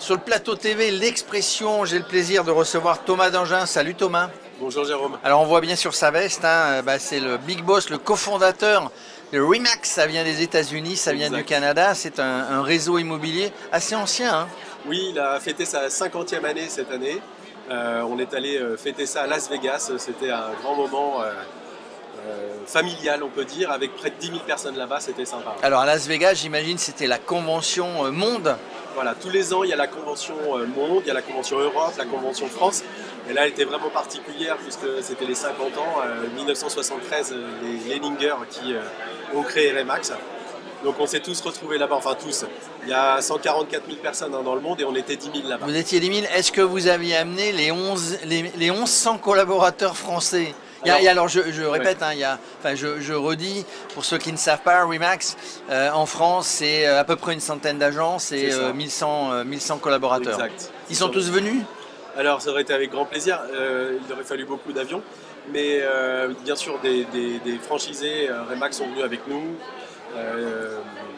Sur le plateau TV, l'Expression, j'ai le plaisir de recevoir Thomas Dangin. Salut Thomas. Bonjour Jérôme. Alors on voit bien sur sa veste, hein, c'est le big boss, le cofondateur de Remax. Ça vient des États-Unis, ça vient du Canada. C'est un réseau immobilier assez ancien. Hein. Oui, il a fêté sa 50e année cette année. On est allé fêter ça à Las Vegas. C'était un grand moment familial, on peut dire, avec près de 10 000 personnes là-bas. C'était sympa. Alors à Las Vegas, j'imagine, c'était la convention Monde. Voilà, tous les ans, il y a la convention Monde, il y a la convention Europe, la convention France. Et là, elle était vraiment particulière puisque c'était les 50 ans, 1973, les Leninger qui ont créé Remax. Donc on s'est tous retrouvés là-bas, enfin tous. Il y a 144 000 personnes dans le monde et on était 10 000 là-bas. Vous étiez 10 000. Est-ce que vous aviez amené les 1100 collaborateurs français? Alors je répète, hein, je redis, pour ceux qui ne savent pas, Remax, en France, c'est à peu près une centaine d'agences et 1100 collaborateurs. Exact. Ils sont tous venus? Alors ça aurait été avec grand plaisir, il aurait fallu beaucoup d'avions, mais bien sûr des franchisés Remax sont venus avec nous.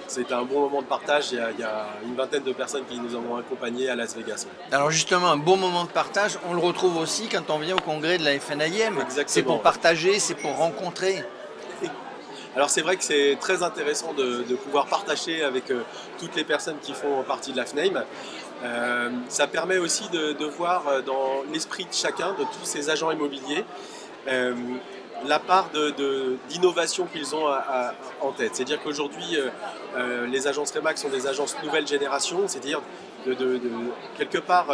C'était un bon moment de partage, il y a une vingtaine de personnes qui nous ont accompagnés à Las Vegas. Alors justement, un bon moment de partage, on le retrouve aussi quand on vient au congrès de la FNIM. C'est pour partager, c'est pour rencontrer. Alors c'est vrai que c'est très intéressant de pouvoir partager avec toutes les personnes qui font partie de la FNIM. Ça permet aussi de voir dans l'esprit de chacun, de tous ces agents immobiliers, la part d'innovation qu'ils ont en tête. C'est-à-dire qu'aujourd'hui, les agences Remax sont des agences nouvelle génération, c'est-à-dire quelque part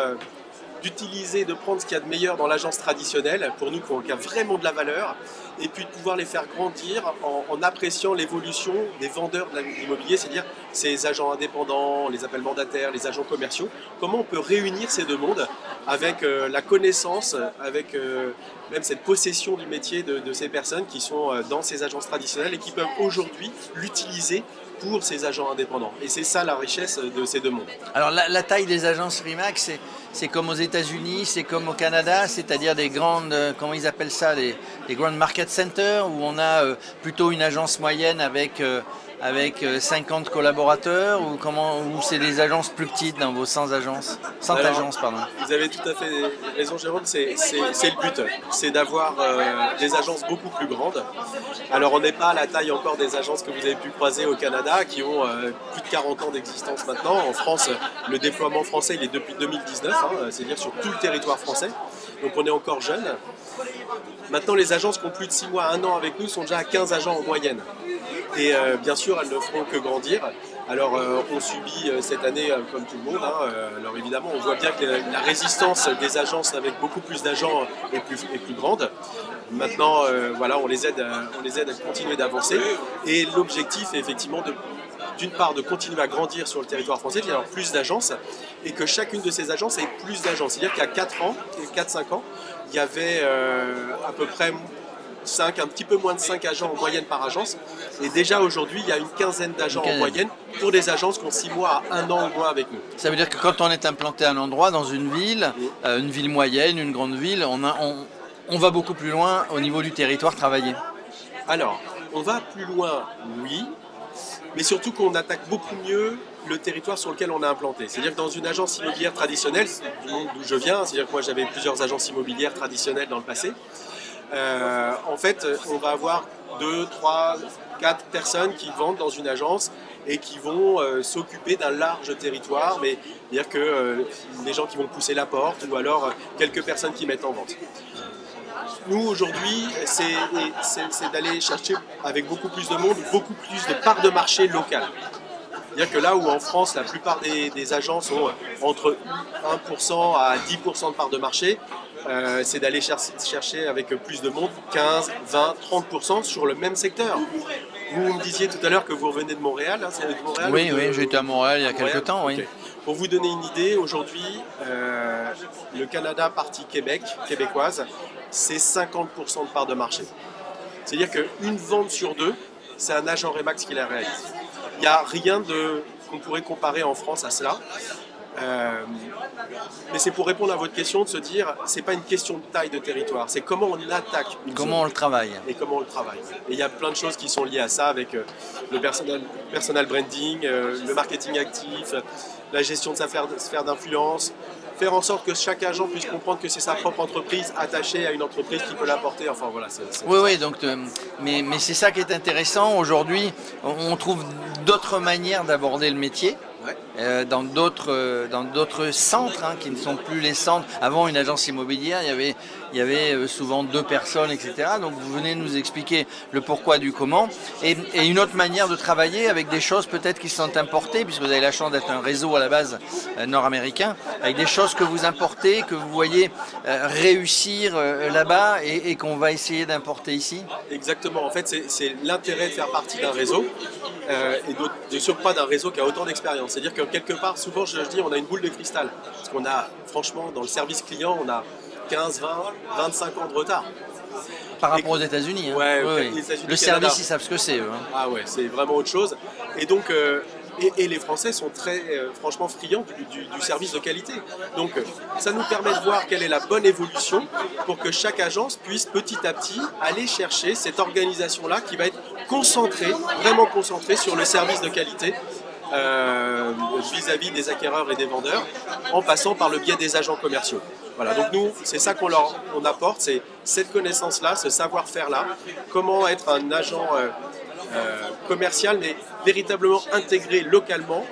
d'utiliser, de prendre ce qu'il y a de meilleur dans l'agence traditionnelle, pour nous qui a vraiment de la valeur, et puis de pouvoir les faire grandir en appréciant l'évolution des vendeurs de l'immobilier, c'est-à-dire ces agents indépendants, les appels mandataires, les agents commerciaux. Comment on peut réunir ces deux mondes avec la connaissance, avec même cette possession du métier de ces personnes qui sont dans ces agences traditionnelles et qui peuvent aujourd'hui l'utiliser pour ces agents indépendants. Et c'est ça la richesse de ces deux mondes. Alors la taille des agences Remax, c'est comme aux États-Unis, c'est comme au Canada, c'est-à-dire des grandes, comment ils appellent ça, des grandes market centers, où on a plutôt une agence moyenne avec 50 collaborateurs, ou c'est des agences plus petites dans vos 100 agences, 100 agences, pardon. Vous avez tout à fait raison Jérôme, c'est le but, c'est d'avoir des agences beaucoup plus grandes. Alors on n'est pas à la taille encore des agences que vous avez pu croiser au Canada, qui ont plus de 40 ans d'existence maintenant. En France, le déploiement français il est depuis 2019, c'est-à-dire sur tout le territoire français, donc on est encore jeune. Maintenant les agences qui ont plus de 6 mois, 1 an avec nous sont déjà à 15 agents en moyenne. Et bien sûr, elles ne feront que grandir. Alors, on subit cette année, comme tout le monde, alors évidemment, on voit bien que la résistance des agences avec beaucoup plus d'agents est plus grande. Maintenant, voilà, on les aide à continuer d'avancer. Et l'objectif est effectivement d'une part de continuer à grandir sur le territoire français, d'y avoir plus d'agences, et que chacune de ces agences ait plus d'agences. C'est-à-dire qu'il y a 4-5 ans, il y avait à peu près 5, un petit peu moins de 5 agents en moyenne par agence. Et déjà aujourd'hui, il y a une quinzaine d'agents en moyenne pour des agences qui ont 6 mois à 1 an au moins avec nous. Ça veut dire que quand on est implanté à un endroit, dans une ville moyenne, une grande ville, on va beaucoup plus loin au niveau du territoire travaillé. Alors, on va plus loin, oui, mais surtout qu'on attaque beaucoup mieux le territoire sur lequel on est implanté. C'est-à-dire que dans une agence immobilière traditionnelle, du monde d'où je viens, c'est-à-dire que moi j'avais plusieurs agences immobilières traditionnelles dans le passé, en fait, on va avoir 2, 3, 4 personnes qui vendent dans une agence et qui vont s'occuper d'un large territoire, mais c'est-à-dire que les gens qui vont pousser la porte ou alors quelques personnes qui mettent en vente. Nous, aujourd'hui, c'est d'aller chercher avec beaucoup plus de monde, beaucoup plus de parts de marché locales. C'est-à-dire que là où en France, la plupart des agences ont entre 1% à 10% de parts de marché, c'est d'aller chercher avec plus de monde 15, 20, 30% sur le même secteur. Vous me disiez tout à l'heure que vous revenez de Montréal, hein, c'est de Montréal? Oui, j'ai été à Montréal il y a quelques temps, oui. Okay. Pour vous donner une idée, aujourd'hui, le Canada partie Québec, québécoise, c'est 50% de part de marché. C'est-à-dire qu'une vente sur 2, c'est un agent Remax qui la réalise. Il n'y a rien qu'on pourrait comparer en France à cela. Mais c'est pour répondre à votre question de se dire, c'est pas une question de taille de territoire, c'est comment on attaque une Comment zone on le travaille. et comment on le travaille. Et il y a plein de choses qui sont liées à ça avec le personal branding, le marketing actif, la gestion de sa sphère d'influence, faire en sorte que chaque agent puisse comprendre que c'est sa propre entreprise attachée à une entreprise qui peut l'apporter. Enfin voilà. Oui, donc, mais c'est ça qui est intéressant. Aujourd'hui, on trouve d'autres manières d'aborder le métier. Ouais. Dans d'autres centres qui ne sont plus les centres. Avant, une agence immobilière, il y avait souvent 2 personnes, etc. Donc vous venez nous expliquer le pourquoi du comment. Et une autre manière de travailler avec des choses peut-être qui sont importées, puisque vous avez la chance d'être un réseau à la base nord-américain, avec des choses que vous importez, que vous voyez réussir là-bas et qu'on va essayer d'importer ici. Exactement. En fait, c'est l'intérêt de faire partie d'un réseau et de surcroît d'un réseau qui a autant d'expérience. C'est-à-dire que quelque part, souvent je dis, on a une boule de cristal. Parce qu'on a, franchement, dans le service client, on a 15, 20, 25 ans de retard. Par rapport aux États-Unis. Hein. Ouais, oui. Le service, ils savent ce que c'est. Hein. Ah ouais, c'est vraiment autre chose. Et donc, et les Français sont très, franchement, friands du service de qualité. Donc, ça nous permet de voir quelle est la bonne évolution pour que chaque agence puisse petit à petit aller chercher cette organisation-là qui va être concentrée, vraiment concentrée sur le service de qualité. Vis-à-vis des acquéreurs et des vendeurs, en passant par le biais des agents commerciaux. Voilà, donc nous, c'est ça qu'on apporte, c'est cette connaissance-là, ce savoir-faire-là, comment être un agent commercial, mais véritablement intégré localement,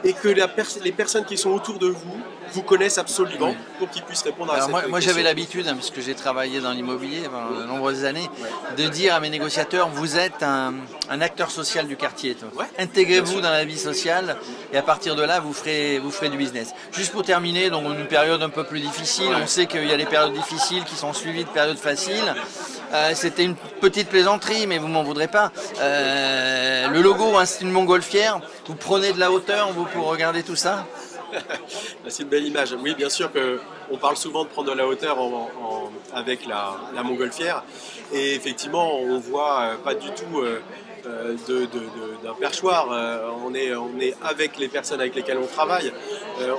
et que les personnes qui sont autour de vous connaissent absolument pour qu'ils puissent répondre à cette question. Moi j'avais l'habitude, puisque j'ai travaillé dans l'immobilier pendant de nombreuses années, de dire à mes négociateurs, vous êtes un acteur social du quartier. Ouais, intégrez-vous dans la vie sociale et à partir de là, vous ferez du business. Juste pour terminer, donc une période un peu plus difficile, on sait qu'il y a des périodes difficiles qui sont suivies de périodes faciles. C'était une petite plaisanterie, mais vous m'en voudrez pas. Le logo, c'est une montgolfière. Vous prenez de la hauteur, vous, pour regarder tout ça. C'est une belle image. Oui, bien sûr qu'on parle souvent de prendre de la hauteur avec la montgolfière. Et effectivement, on voit pas du tout d'un perchoir. On est avec les personnes avec lesquelles on travaille.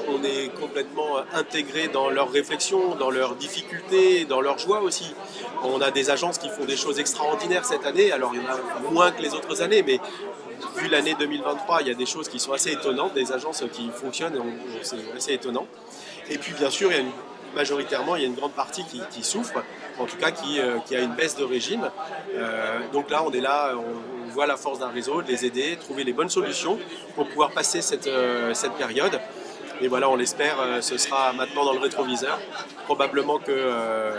On est complètement intégré dans leurs réflexions, dans leurs difficultés, dans leurs joies aussi. On a des agences qui font des choses extraordinaires cette année. Alors, il y en a moins que les autres années, mais vu l'année 2023, il y a des choses qui sont assez étonnantes, des agences qui fonctionnent, c'est assez étonnant. Et puis bien sûr, majoritairement, il y a une grande partie qui souffre, en tout cas qui a une baisse de régime. Donc là, on est là, on voit la force d'un réseau, de les aider, trouver les bonnes solutions pour pouvoir passer cette période. Et voilà, on l'espère, ce sera maintenant dans le rétroviseur. Probablement que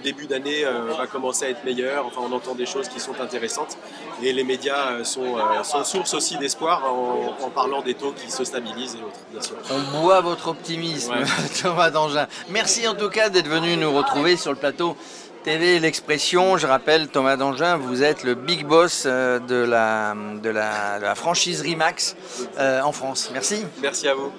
début d'année va commencer à être meilleur. Enfin, on entend des choses qui sont intéressantes. Et les médias sont source aussi d'espoir en parlant des taux qui se stabilisent et autres, bien sûr. On boit votre optimisme, ouais. Thomas Dangin. Merci en tout cas d'être venu nous retrouver sur le plateau TV L'Expression. Je rappelle, Thomas Dangin, vous êtes le big boss de la franchise Remax en France. Merci. Merci à vous.